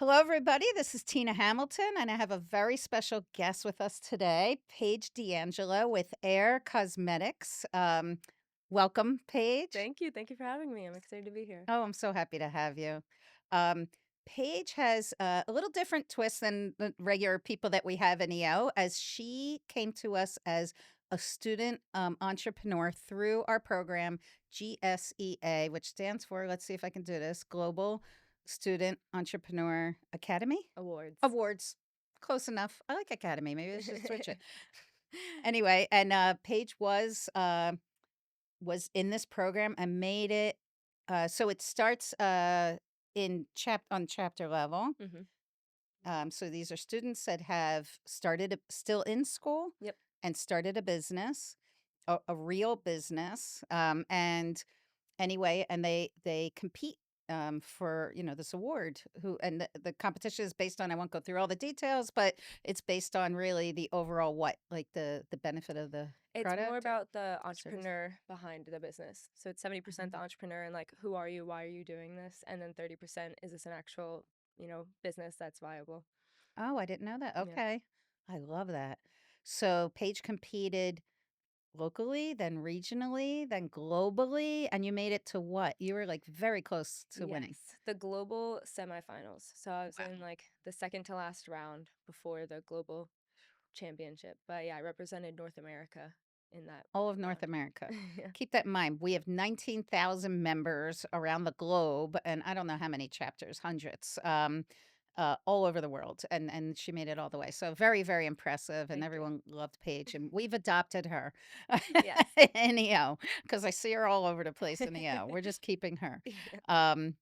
Hello, everybody. This is Tina Hamilton, and I have a very special guest with us today, Paige DeAngelo with Aer Cosmetics. Welcome, Paige. Thank you. Thank you for having me. I'm excited to be here. Oh, I'm so happy to have you. Um, Paige has a little different twist than the regular people that we have in EO, as she came to us as a student entrepreneur through our program, GSEA, which stands for, let's see if I can do this, Global Student Entrepreneur Academy Awards. Awards. Close enough. I like Academy. Maybe I should switch it. Anyway, and Paige was in this program and made it so it starts in chapter level. hmm So these are students that have still in school Yep. and started a business, a real business. And anyway, and they compete for this award. The competition is based on, I won't go through all the details, but it's based on really the overall what, like the benefit of the It's more product or about the service. entrepreneur behind the business. So it's 70% the Mhm. entrepreneur and like, who are you? Why are you doing this? And then 30%, is this an actual, business that's viable? Oh, I didn't know that. Yeah. Okay. I love that. So Paige competed locally, then regionally, then globally, and you made it to what? You were like very close to winning. Yes. The global semifinals. So I was Wow. in like the second to last round before the global championship. But yeah, I represented North America in that All of North round. America. Yeah. Keep that in mind. We have 19,000 members around the globe, and I don't know how many chapters, hundreds, all over the world. And she made it all the way. So very, very impressive. And Thank you. everyone loved Paige. And we've adopted her Yes. in EO because I see her all over the place in EO. We're just keeping her. Yeah.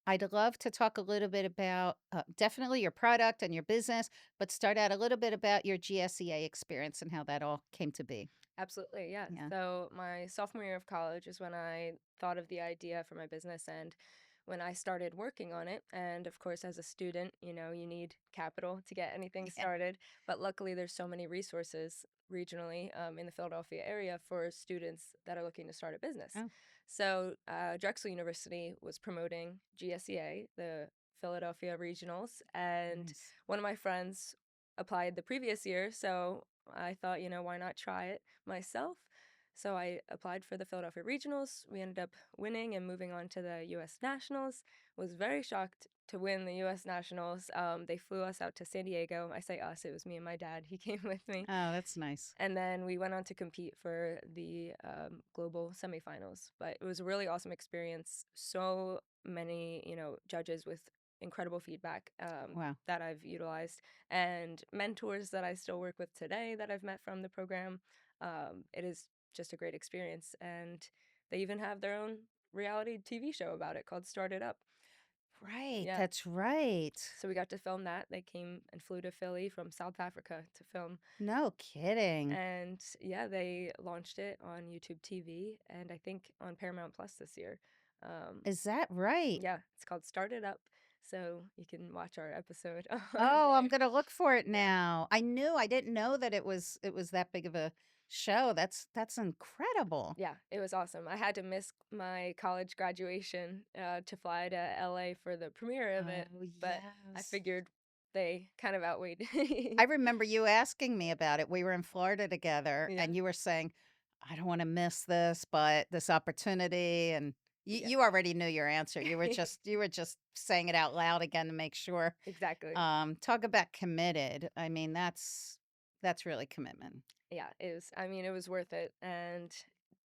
I'd love to talk a little bit about definitely your product and your business, but start out a little bit about your GSEA experience and how that all came to be. Absolutely, yeah. Yeah. So my sophomore year of college is when I thought of the idea for my business and when I started working on it. And of course, as a student, you need capital to get anything Yeah. started. But luckily, there's so many resources regionally in the Philadelphia area for students that are looking to start a business. Oh, So Drexel University was promoting GSEA, the Philadelphia Regionals, and nice. one of my friends applied the previous year. So I thought, why not try it myself? So I applied for the Philadelphia Regionals. We ended up winning and moving on to the U.S. Nationals. Was very shocked to win the U.S. Nationals. They flew us out to San Diego. I say us, it was me and my dad. He came with me. Oh, that's nice. And then we went on to compete for the global semifinals. But it was a really awesome experience. So many, judges with incredible feedback Wow. that I've utilized, and mentors that I still work with today that I've met from the program. It is just a great experience. And they even have their own reality TV show about it called Started Up. Right. Yeah. That's right. So we got to film that. They came and flew to Philly from South Africa to film. No kidding. And yeah, they launched it on YouTube TV and I think on Paramount Plus this year. Um, Is that right? yeah, it's called Started Up. So you can watch our episode on Oh, I'm there. gonna look for it Yeah. now. I didn't know that it was that big of a show. That's incredible. Yeah, it was awesome. I had to miss my college graduation to fly to LA for the premiere of it, Oh, but I yes. figured they kind of outweighed. I remember you asking me about it. We were in Florida together Yeah, and you were saying, I don't want to miss this, but this opportunity. And you, yeah. you already knew your answer. You were just saying it out loud again to make sure. Exactly. Talk about committed. I mean, that's really commitment. Yeah, I mean, it was worth it. And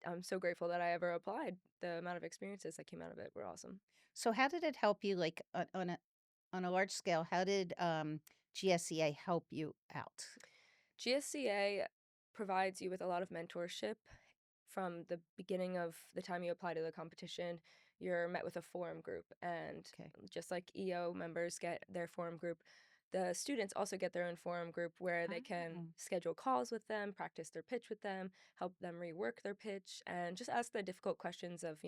I'm so grateful that I ever applied. The amount of experiences that came out of it were awesome. So how did it help you like on a large scale? How did GSEA help you out? GSCA provides you with a lot of mentorship from the beginning of the time you apply to the competition. You're met with a forum group, and Okay. just like EO members get their forum group, the students also get their own forum group where they can Oh, schedule calls with them, practice their pitch with them, help them rework their pitch, and just ask the difficult questions of,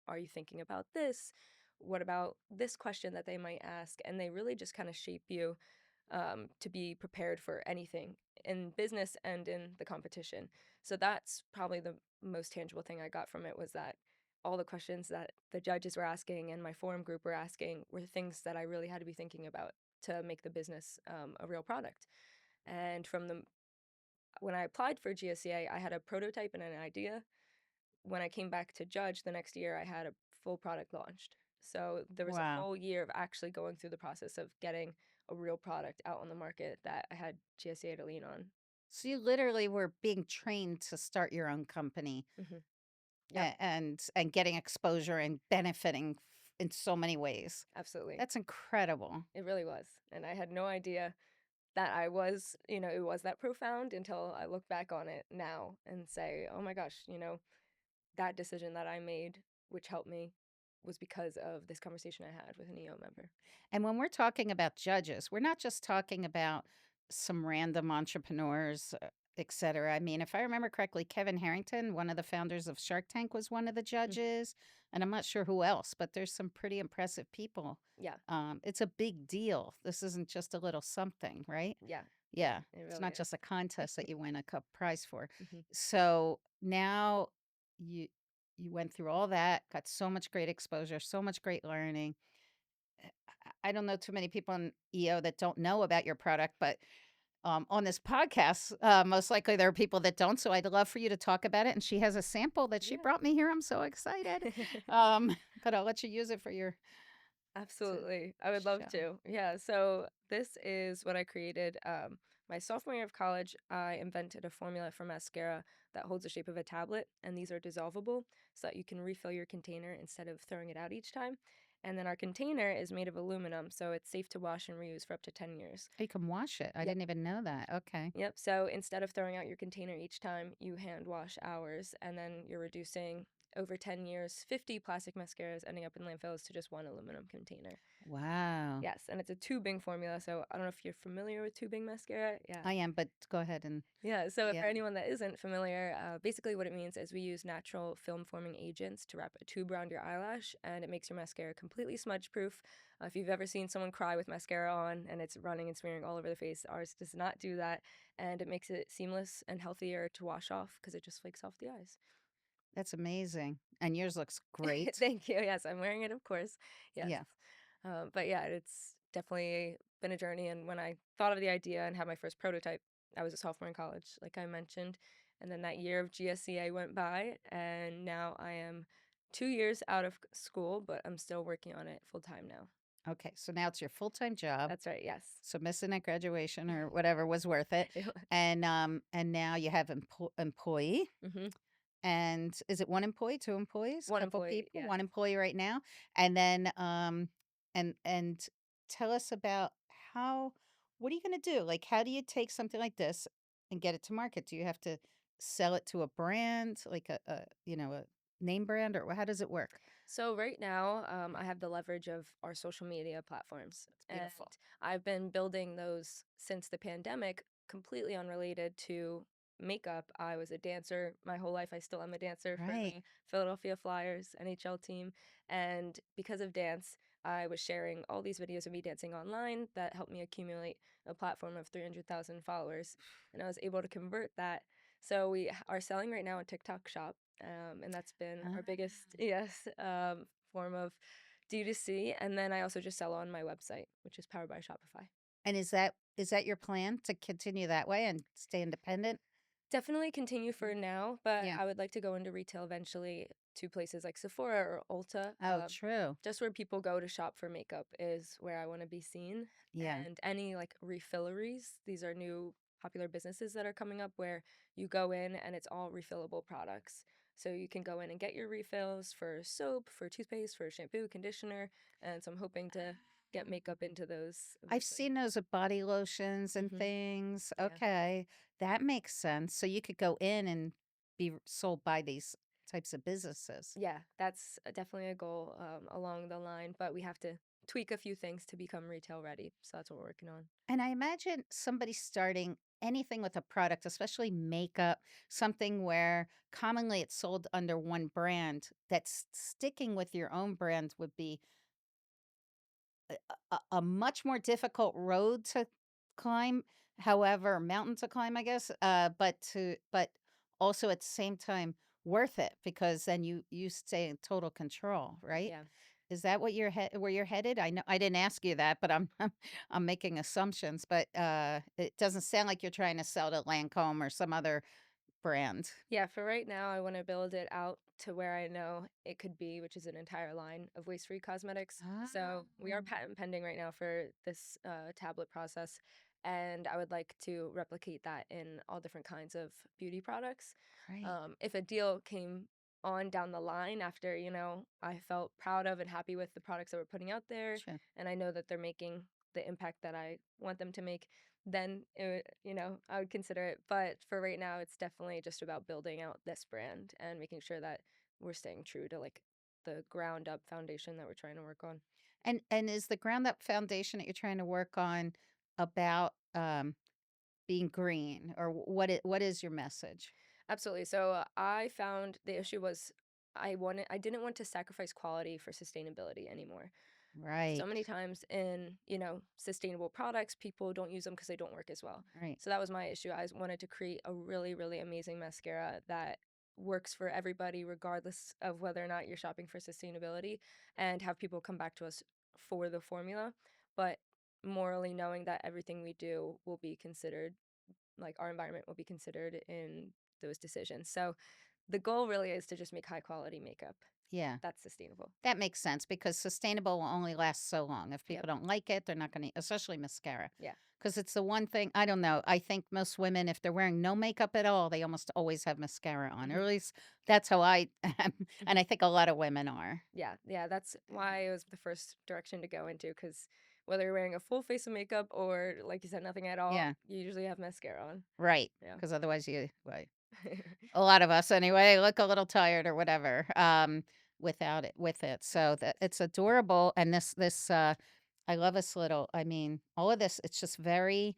are you thinking about this? What about this question that they might ask? And they really just kind of shape you to be prepared for anything in business and in the competition. So that's probably the most tangible thing I got from it was that all the questions that the judges were asking and my forum group were asking were things that I really had to be thinking about to make the business a real product. And from the when I applied for GSEA, I had a prototype and an idea. When I came back to judge the next year, I had a full product launched. So there was a Wow. full year of actually going through the process of getting a real product out on the market that I had GSEA to lean on. So you literally were being trained to start your own company Yep, and getting exposure and benefiting in so many ways. absolutely. That's incredible. It really was. And I had no idea that I was, it was that profound until I look back on it now and say, oh my gosh, that decision that I made, which helped me, was because of this conversation I had with an EO member. And when we're talking about judges, we're not just talking about some random entrepreneurs, et cetera. I mean, if I remember correctly, Kevin Harrington, one of the founders of Shark Tank, was one of the Mhm. judges. And I'm not sure who else, but there's some pretty impressive people. Yeah, It's a big deal. This isn't just a little something, right? yeah, Yeah. it It's really not is. just a contest that you win a cup prize for. Mhm. So now you you went through all that, got so much great exposure, so much great learning. I don't know too many people in EO that don't know about your product, but on this podcast, most likely there are people that don't. So I'd love for you to talk about it. And she has a sample that she Yeah. brought me here. I'm so excited. Um, but I'll let you use it for your to Absolutely. I would love show. to. Yeah. So this is what I created. My sophomore year of college, I invented a formula for mascara that holds the shape of a tablet, and these are dissolvable so that you can refill your container instead of throwing it out each time. And then our container is made of aluminum, so it's safe to wash and reuse for up to 10 years. You can wash it. I Yep. didn't even know that. Okay. Yep. So instead of throwing out your container each time, you hand wash ours, and then you're reducing over 10 years 50 plastic mascaras ending up in landfills to just one aluminum container. Wow. Yes, and it's a tubing formula, so I don't know if you're familiar with tubing mascara. Yeah. I am, but go ahead and Yeah, so for yeah. anyone that isn't familiar, basically what it means is we use natural film forming agents to wrap a tube around your eyelash, and it makes your mascara completely smudge proof. If you've ever seen someone cry with mascara on and it's running and smearing all over the face, ours does not do that, and it makes it seamless and healthier to wash off because it just flakes off the eyes. That's amazing. And yours looks great. Thank you. Yes, I'm wearing it, of course. Yes. Yeah. But yeah, it's definitely been a journey. And when I thought of the idea and had my first prototype, I was a sophomore in college, like I mentioned. And then that year of GSEA went by, and now I am 2 years out of school, but I'm still working on it full time now. Okay. So now it's your full-time job. That's right. Yes. So missing that graduation or whatever was worth it. It was. And now you have employee. Hmm. And is it 1 employee, 2 employees, One couple employee. people, Yes. 1 employee right now? And then, and tell us about how what are you gonna do? Like, how do you take something like this and get it to market? Do you have to sell it to a brand, like a name brand, or how does it work? So right now, I have the leverage of our social media platforms, It's and beautiful. I've been building those since the pandemic, completely unrelated to makeup. I was a dancer my whole life. I still am a dancer for Right. the Philadelphia Flyers NHL team, and because of dance, I was sharing all these videos of me dancing online that helped me accumulate a platform of 300,000 followers, and I was able to convert that. So we are selling right now a TikTok shop, and that's been Ah. our biggest yes form of D2C. And then I also just sell on my website, which is powered by Shopify. And is that your plan to continue that way and stay independent? Definitely continue for now, but Yeah. I would like to go into retail eventually to places like Sephora or Ulta. Oh, true. Just where people go to shop for makeup is where I want to be seen. Yeah. And any like refilleries, these are new popular businesses that are coming up where you go in and it's all refillable products. So you can go in and get your refills for soap, for toothpaste, for shampoo, conditioner, and so I'm hoping to get makeup into those I've eventually. seen those with body lotions and Hmm. things. Yeah. Okay, that makes sense. So you could go in and be sold by these types of businesses. Yeah, that's definitely a goal along the line, but we have to tweak a few things to become retail ready. So that's what we're working on. And I imagine somebody starting anything with a product, especially makeup, something where commonly it's sold under one brand, that's sticking with your own brand would be a much more difficult road to climb, however, mountain to climb, I guess, but also at the same time worth it because then you stay in total control, right? Yeah. Is that what where you're headed? I know I didn't ask you that, but I'm I'm making assumptions, but, it doesn't sound like you're trying to sell to Lancome or some other brand. Yeah, for right now, I want to build it out to where I know it could be, which is an entire line of waste-free cosmetics. Ah, So we are patent pending right now for this tablet process, and I would like to replicate that in all different kinds of beauty products. great. If a deal came on down the line after, I felt proud of and happy with the products that we're putting out there, Sure. and I know that they're making the impact that I want them to make, then I would consider it. But for right now, it's definitely just about building out this brand and making sure that we're staying true to like the ground up foundation that we're trying to work on. And is the ground up foundation that you're trying to work on about, being green, or what is your message? Absolutely. So I found the issue was I didn't want to sacrifice quality for sustainability anymore. So Right, many times in, sustainable products, people don't use them because they don't work as well. right. So that was my issue. Wanted to create a really, really amazing mascara that works for everybody, regardless of whether or not you're shopping for sustainability, and have people come back to us for the formula. But morally knowing that everything we do will be considered, like our environment will be considered in those decisions. So the goal really is to just make high quality makeup Yeah. that's sustainable. That makes sense because sustainable will only last so long. If Yep. people don't like it, they're not gonna, especially mascara, Yeah. because it's the one thing I don't know, I think most women, if they're wearing no makeup at all, they almost always have mascara on, or at least that's how I am, and I think a lot of women are. Yeah, yeah, that's why it was the first direction to go into. Because whether you're wearing a full face of makeup or, like you said, nothing at all, Yeah, you usually have mascara on. right. Yeah. Because otherwise a lot of us anyway look a little tired or whatever, without it with it. So that it's adorable, and this I love this little. I mean, all of this. It's just very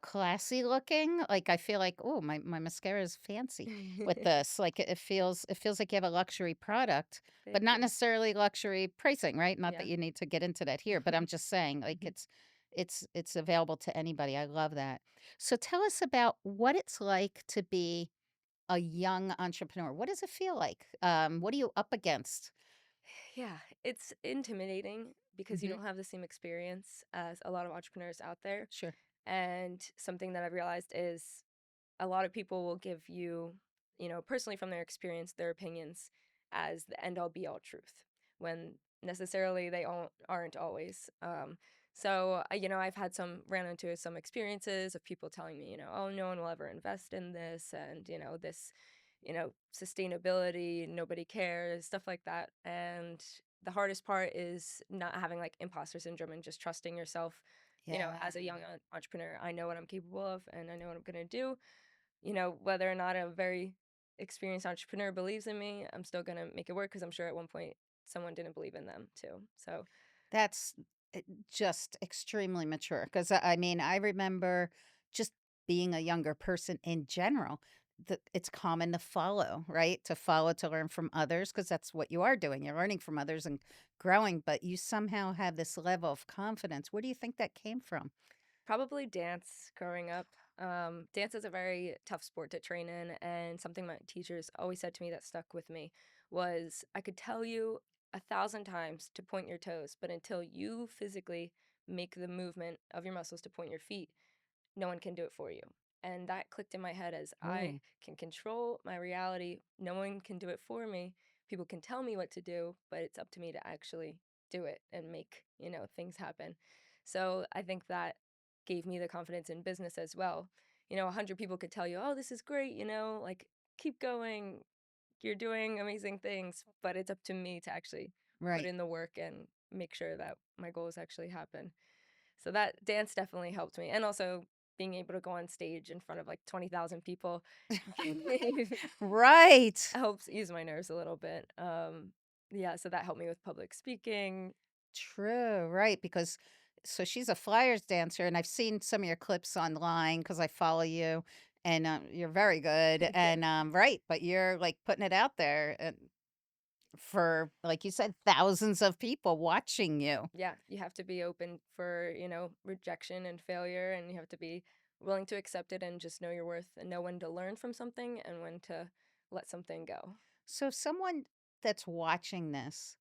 classy looking. Like I feel like, oh, my mascara is fancy with this. Like it feels like you have a luxury product, but Thank not you. necessarily luxury pricing, right? Not that Yeah. you need to get into that here, but I'm just saying, like it's available to anybody. I love that. So tell us about what it's like to be a young entrepreneur. What does it feel like? What are you up against? Yeah, it's intimidating because you Mhm. don't have the same experience as a lot of entrepreneurs out there. Sure. And something that I've realized is a lot of people will give you, personally from their experience, their opinions as the end all be all truth when necessarily they aren't always. I've had ran into some experiences of people telling me, oh, no one will ever invest in this, and this, sustainability, nobody cares, stuff like that. And the hardest part is not having like imposter syndrome and just trusting yourself. Yeah. As a young entrepreneur, I know what I'm capable of and I know what I'm going to do. Whether or not a very experienced entrepreneur believes in me, I'm still gonna make it work because I'm sure at one point someone didn't believe in them too. So That's just extremely mature. Because I mean, I remember just being a younger person in general. That it's common to follow, right? To follow to learn from others, because that's what you are doing. You're learning from others and growing, but you somehow have this level of confidence. Where do you think that came from? probably dance growing up. Dance is a very tough sport to train in, and something my teachers always said to me that stuck with me was I could tell you 1,000 times to point your toes, but until you physically make the movement of your muscles to point your feet, no one can do it for you. And that clicked in my head as I Oh, can control my reality. No one can do it for me. People can tell me what to do, but it's up to me to actually do it and make, things happen. So I think that gave me the confidence in business as well. 100 people could tell you, oh, this is great, like keep going. You're doing amazing things, but it's up to me to actually put right. in the work and make sure that my goals actually happen. So that dance definitely helped me, and also being able to go on stage in front of, like, 20,000 people Right. helps ease my nerves a little bit, yeah, so that helped me with public speaking. True, right, because so she's a flyers dancer, and I've seen some of your clips online because I follow you, and, you're very good, Thank you. and, right, but you're, like, putting it out there and for, like you said, thousands of people watching you. Yeah, you have to be open for, rejection and failure, and you have to be willing to accept it and just know your worth and know when to learn from something and when to let something go. So someone that's watching this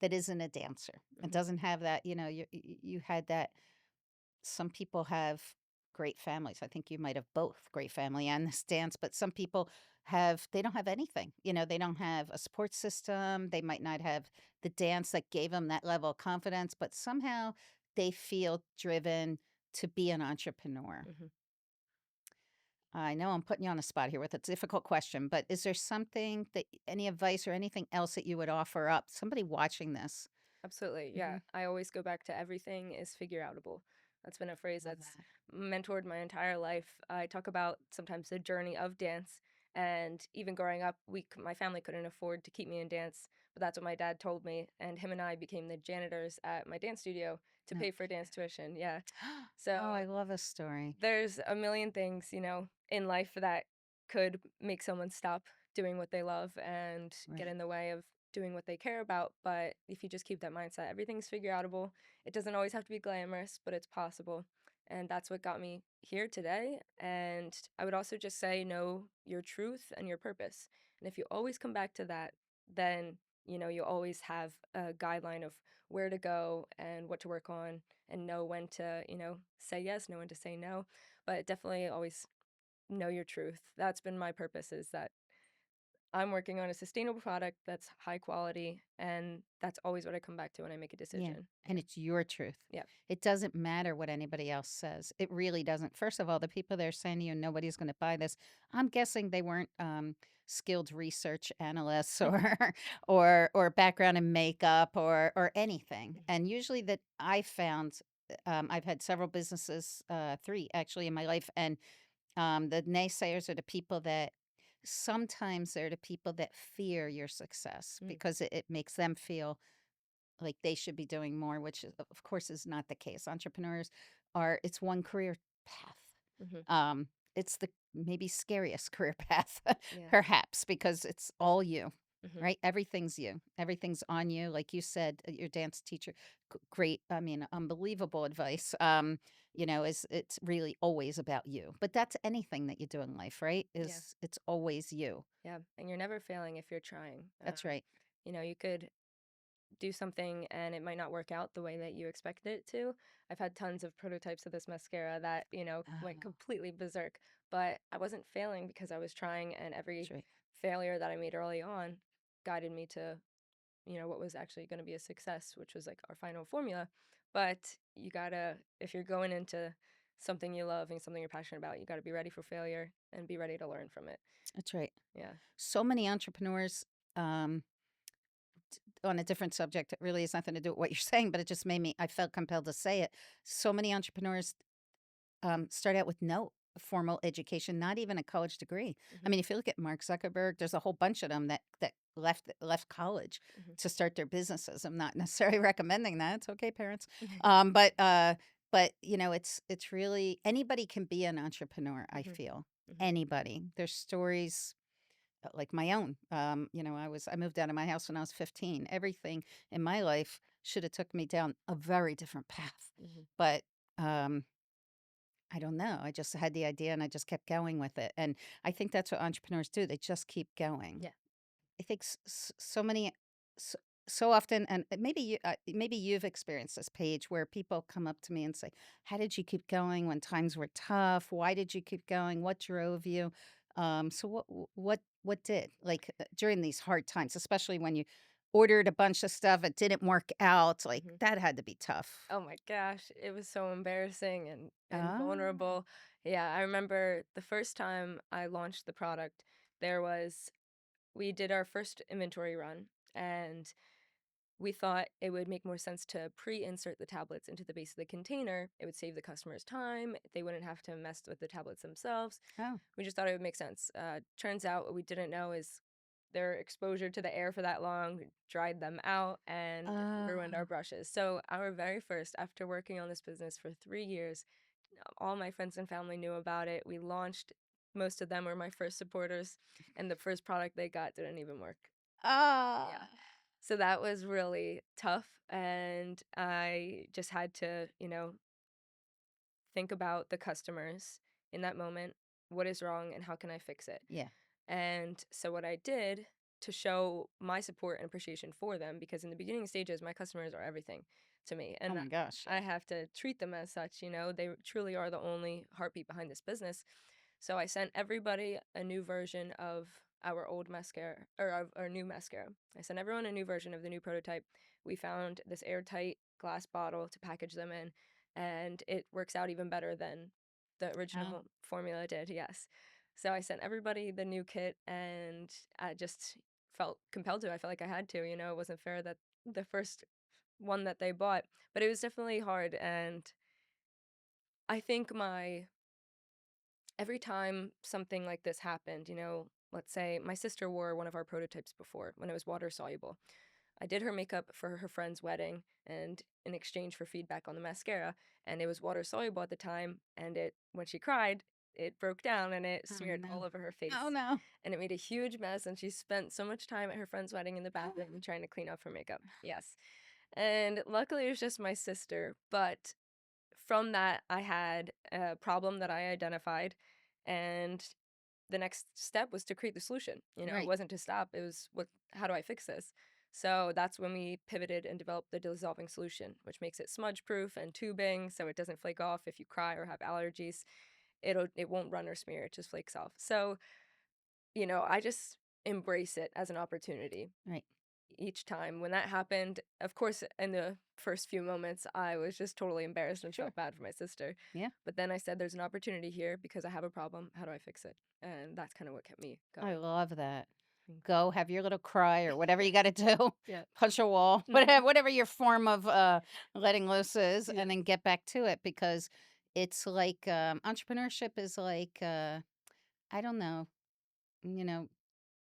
that isn't a dancer and Mhm. doesn't have that, you had that. Some people have great families. I think you might have both great family and this dance, but some people they don't have anything. They don't have a support system. They might not have the dance that gave them that level of confidence, but somehow they feel driven to be an entrepreneur. Mhm. I know I'm putting you on the spot here with a difficult question, but is there something that any advice or anything else that you would offer up? Somebody watching this. Absolutely. Yeah. Mhm. I always go back to everything is figure outable. That's been a phrase Love that's that. mentored my entire life. I talk about sometimes the journey of dance. And even growing up, my family couldn't afford to keep me in dance, but that's what my dad told me. And him and I became the janitors at my dance studio to No pay for dance kidding. tuition. Yeah. So Oh, I love a story. there's a million things, in life that could make someone stop doing what they love and get Right. in the way of doing what they care about. But if you just keep that mindset, everything's figure outable. It doesn't always have to be glamorous, but it's possible. And that's what got me here today. And I would also just say, know your truth and your purpose. And if you always come back to that, then you always have a guideline of where to go and what to work on and know when to, say yes, know when to say no. But definitely always know your truth. That's been my purpose is that I'm working on a sustainable product that's high quality. And that's always what I come back to when I make a Yeah, decision. and it's your truth. Yeah. It doesn't matter what anybody else says. It really doesn't. First of all, the people that are saying to you, "Nobody's gonna buy this," I'm guessing they weren't, skilled research analysts Yeah. or or background in makeup or anything, Mhm. and usually that I found, I've had several businesses, 3 actually in my life, and, the naysayers are the people that sometimes they're the people that fear your success Mm. because it makes them feel like they should be doing more, which of course is not the case. Entrepreneurs it's one career path. Mhm. Um, it's the maybe scariest career path, Yeah. perhaps, because it's all you, Mhm. right? Everything's you. Everything's on you. Like you said, your dance teacher, great. I mean, unbelievable advice. Is it's really always about you. But that's anything that you do in life, right? Yeah. Is it's always you. Yeah. And you're never failing if you're trying. That's right. You could do something and it might not work out the way that you expected it to. I've had tons of prototypes of this mascara that, went Oh, completely berserk, but I wasn't failing because I was trying, and that's every right. failure that I made early on guided me to, what was actually going to be a success, which was like our final formula. But you gotta, if you're going into something you love and something you're passionate about, you gotta be ready for failure and be ready to learn from it. That's right. Yeah. So many entrepreneurs. On a different subject, it really has nothing to do with what you're saying, but it just made me I felt compelled to say it. So many entrepreneurs, start out with no formal education, not even a college degree. I Hmm. mean, if you look at Mark Zuckerberg, there's a whole bunch of them that left college Hmm. to start their businesses. I'm not necessarily recommending that. It's okay, parents. Hmm. But it's really anybody can be an entrepreneur, I Hmm. feel. Hmm. Anybody. There's stories like my own. I moved out of my house when I was 15. Everything in my life should have took me down a very different path. Hmm. But um I don't know. I just had the idea and I just kept going with it. And I think that's what entrepreneurs do. They just keep going. Yeah. I think so many, so, so often, and maybe you've experienced this, Paige, where people come up to me and say, "How did you keep going when times were tough? Why did you keep going? What drove you?" So what did during these hard times, especially when you ordered a bunch of stuff, it didn't work out, like Hmm. that had to be tough. Oh my gosh, it was so embarrassing and Ah, vulnerable. Yeah, I remember the first time I launched the product, there was we did our first inventory run, and we thought it would make more sense to pre-insert the tablets into the base of the container. It would save the customers time. They wouldn't have to mess with the tablets themselves. oh, We just thought it would make sense. Turns out what we didn't know is their exposure to the air for that long dried them out and ruined our uh, brushes. So our very first, after working on this business for 3 years, all my friends and family knew about it. We launched. Most of them were my first supporters, and the first product they got didn't even work. Yeah. ah, So that was really tough, and I just had to, think about the customers in that moment. What is wrong and how can I fix it? yeah, And so what I did to show my support and appreciation for them, because in the beginning stages, my customers are everything to me, Oh and my gosh, I yeah. have to treat them as such. They truly are the only heartbeat behind this business. So I sent everybody a new version of our old mascara, or our new mascara. I sent everyone a new version of the new prototype. We found this airtight glass bottle to package them in, and it works out even better than the Oh, original formula did. Yes. So I sent everybody the new kit, and I just felt compelled to. I felt like I had to. It wasn't fair that the first one that they bought, but it was definitely hard. And I think every time something like this happened, let's say my sister wore one of our prototypes before when it was water soluble. I did her makeup for her friend's wedding and in exchange for feedback on the mascara, and it was water soluble at the time, and it when she cried, it broke down and it oh smeared all no. over her Oh face. no. And it made a huge mess, and she spent so much time at her friend's wedding in the bathroom trying to clean up her makeup. Yes. And luckily it was just my sister, but from that I had a problem that I identified, and the next step was to create the solution. It Right. wasn't to stop. It was how do I fix this? So that's when we pivoted and developed the dissolving solution, which makes it smudge proof and tubing so it doesn't flake off if you cry or have allergies. It won't run or smear, it just flakes off. So, I just embrace it as an opportunity Right. each time. When that happened, of course, in the first few moments, I was just totally embarrassed and Sure. felt bad for my sister. Yeah. But then I said, there's an opportunity here because I have a problem. How do I fix it? And that's kind of what kept me I going. love that. Thank Go have your little cry or whatever you gotta do. Yeah. Punch a wall, Hmm. whatever your form of, letting loose is, Yeah. and then get back to it because it's like, entrepreneurship is like, I don't know, you know,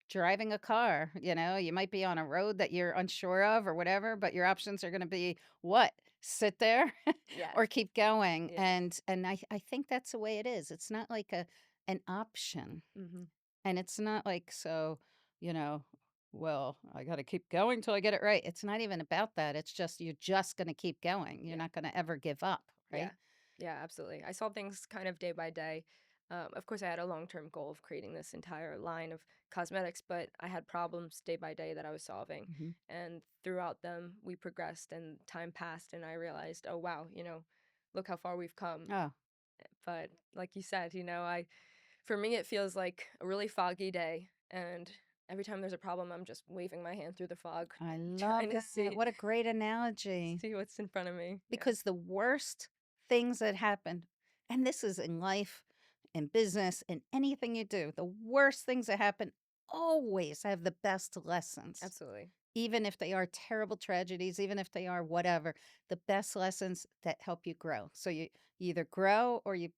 driving a car, you might be on a road that you're unsure of or whatever, but your options are gonna be what? Sit there Yes. or keep going, Yeah. and I think that's the way it is. It's not like an option. Hmm. And it's not like, so, you know, well, I got to keep going till I get it right. It's not even about that. It's just, you're just going to keep going. You're Yeah. not going to ever give up, Yeah. right? Yeah, absolutely. I saw things kind of day by day. Of course, I had a long-term goal of creating this entire line of cosmetics, but I had problems day by day that I was solving. Hmm. And throughout them, we progressed and time passed, and I realized, oh, wow, look how far we've come. Oh, But like you said, for me, it feels like a really foggy day. And every time there's a problem, I'm just waving my hand through the fog, I trying love to that. see What a great analogy. see what's in front of me. Yeah. Because the worst things that happen, and this is in life, in business, in anything you do, the worst things that happen always have the best lessons. Absolutely. Even if they are terrible tragedies, even if they are whatever, the best lessons that help you grow. So you either grow or you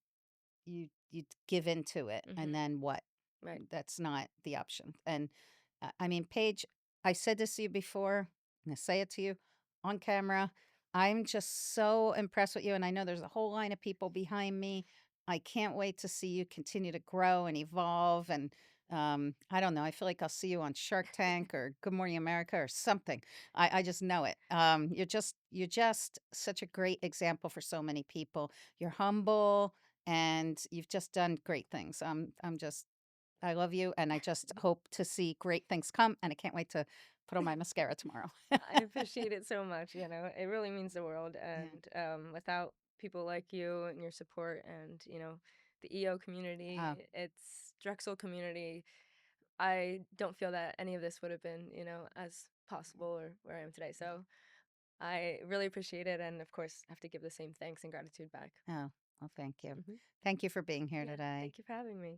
give into it, and Hmm. then what? Right. That's not the option. And I mean, Paige, I said this to you before, and I say it to you on camera. I'm just so impressed with you, and I know there's a whole line of people behind me. I can't wait to see you continue to grow and evolve. And I don't know. I feel like I'll see you on Shark Tank or Good Morning America or something. I just know it. You're just such a great example for so many people. You're humble and you've just done great things. I love you, and I just hope to see great things come, and I can't wait to put on my mascara tomorrow. I appreciate it so much. It really means the world. Yeah. And without people like you and your support and, the EO Oh, community, it's Drexel community, I don't feel that any of this would have been, as possible or where I am today. So I really appreciate it. And of course, have to give the same thanks and gratitude back. oh, well, thank you. Hmm. Thank you for being here Yeah. today. Thank you for having me.